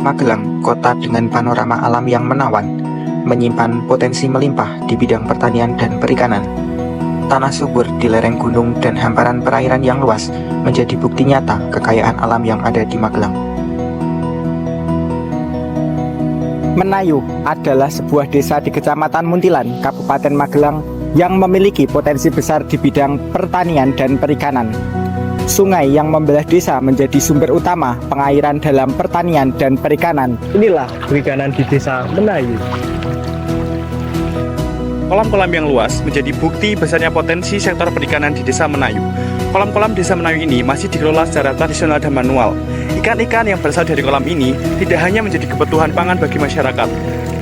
Magelang, kota dengan panorama alam yang menawan, menyimpan potensi melimpah di bidang pertanian dan perikanan. Tanah subur di lereng gunung dan hamparan perairan yang luas menjadi bukti nyata kekayaan alam yang ada di Magelang. Menayu adalah sebuah desa di Kecamatan Muntilan, Kabupaten Magelang yang memiliki potensi besar di bidang pertanian dan perikanan. Sungai yang membelah desa menjadi sumber utama pengairan dalam pertanian dan perikanan. Inilah perikanan di desa Menayu. Kolam-kolam yang luas menjadi bukti besarnya potensi sektor perikanan di Desa Menayu. Kolam-kolam Desa Menayu ini masih dikelola secara tradisional dan manual. Ikan-ikan yang berasal dari kolam ini tidak hanya menjadi kebutuhan pangan bagi masyarakat,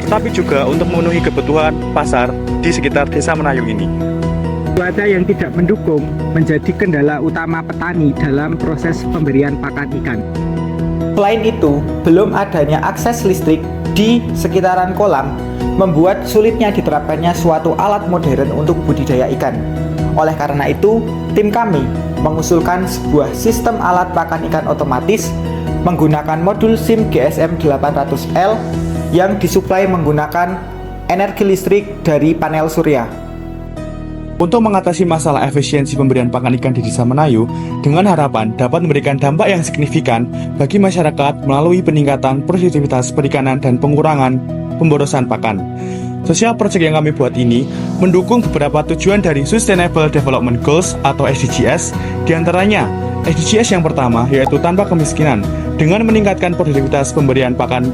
tetapi juga untuk memenuhi kebutuhan pasar di sekitar Desa Menayu ini. Cuaca yang tidak mendukung menjadi kendala utama petani dalam proses pemberian pakan ikan. Selain itu, belum adanya akses listrik di sekitaran kolam membuat sulitnya diterapkannya suatu alat modern untuk budidaya ikan. Oleh karena itu, tim kami mengusulkan sebuah sistem alat pakan ikan otomatis menggunakan modul SIM GSM 800L yang disuplai menggunakan energi listrik dari panel surya. Untuk mengatasi masalah efisiensi pemberian pakan ikan di Desa Menayu, dengan harapan dapat memberikan dampak yang signifikan bagi masyarakat melalui peningkatan produktivitas perikanan dan pengurangan pemborosan pakan. Sosial project yang kami buat ini mendukung beberapa tujuan dari Sustainable Development Goals atau SDGs, diantaranya SDGs yang pertama yaitu tanpa kemiskinan. Dengan meningkatkan produktivitas pemberian pakan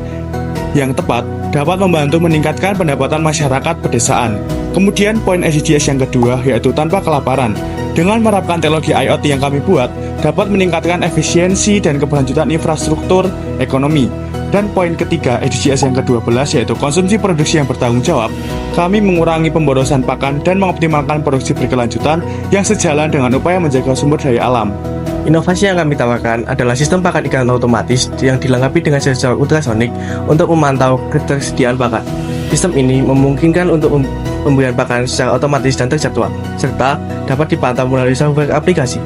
yang tepat dapat membantu meningkatkan pendapatan masyarakat pedesaan. Kemudian poin SDGs yang kedua yaitu tanpa kelaparan. Dengan menerapkan teknologi IoT yang kami buat dapat meningkatkan efisiensi dan keberlanjutan infrastruktur ekonomi. Dan poin ketiga SDGs yang ke-12 yaitu konsumsi produksi yang bertanggung jawab. Kami mengurangi pemborosan pakan dan mengoptimalkan produksi berkelanjutan yang sejalan dengan upaya menjaga sumber daya alam. Inovasi yang kami tawarkan adalah sistem pakan ikan otomatis yang dilengkapi dengan sensor ultrasonik untuk memantau ketersediaan pakan. Sistem ini memungkinkan untuk pemberian pakan secara otomatis dan terjadwal, serta dapat dipantau melalui software aplikasi.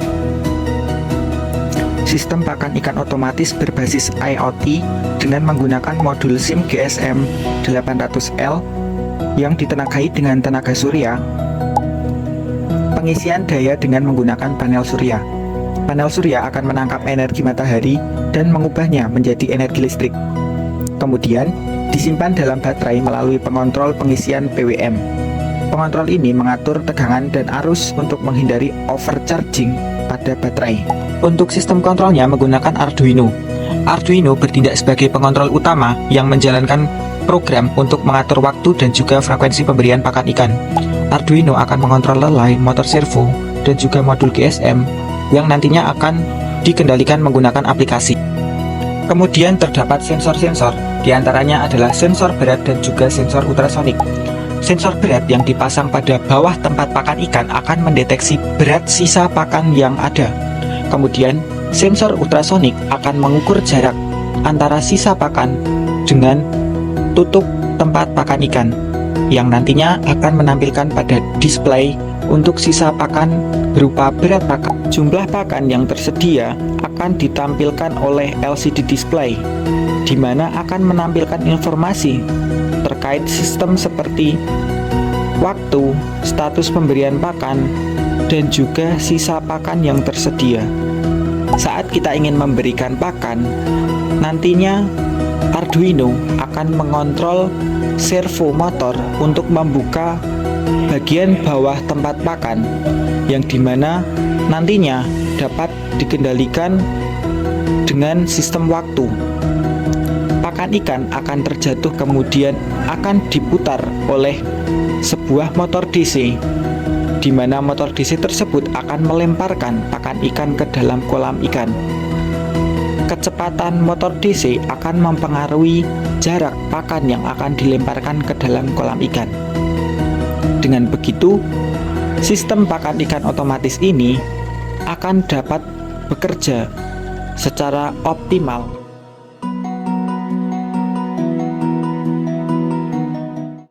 Sistem pakan ikan otomatis berbasis IoT dengan menggunakan modul SIM GSM 800L yang ditenagai dengan tenaga surya. Pengisian daya dengan menggunakan panel surya. Panel surya akan menangkap energi matahari dan mengubahnya menjadi energi listrik. Kemudian disimpan dalam baterai melalui pengontrol pengisian PWM. Pengontrol ini mengatur tegangan dan arus untuk menghindari overcharging pada baterai. Untuk sistem kontrolnya menggunakan Arduino. Arduino bertindak sebagai pengontrol utama yang menjalankan program untuk mengatur waktu dan juga frekuensi pemberian pakan ikan. Arduino akan mengontrol lelai, motor servo, dan juga modul GSM yang nantinya akan dikendalikan menggunakan aplikasi. Kemudian terdapat sensor-sensor, diantaranya adalah sensor berat dan juga sensor ultrasonik. Sensor berat yang dipasang pada bawah tempat pakan ikan akan mendeteksi berat sisa pakan yang ada. Kemudian, sensor ultrasonik akan mengukur jarak antara sisa pakan dengan tutup tempat pakan ikan, yang nantinya akan menampilkan pada display untuk sisa pakan berupa berat pakan. Jumlah pakan yang tersedia akan ditampilkan oleh LCD display, di mana akan menampilkan informasi terkait sistem seperti waktu, status pemberian pakan, dan juga sisa pakan yang tersedia. Saat kita ingin memberikan pakan, nantinya Arduino akan mengontrol servo motor untuk membuka bagian bawah tempat pakan, yang dimana nantinya dapat dikendalikan dengan sistem waktu. Pakan ikan akan terjatuh kemudian akan diputar oleh sebuah motor DC, di mana motor DC tersebut akan melemparkan pakan ikan ke dalam kolam ikan. Kecepatan motor DC akan mempengaruhi jarak pakan yang akan dilemparkan ke dalam kolam ikan. Dengan begitu, sistem pakan ikan otomatis ini akan dapat bekerja secara optimal.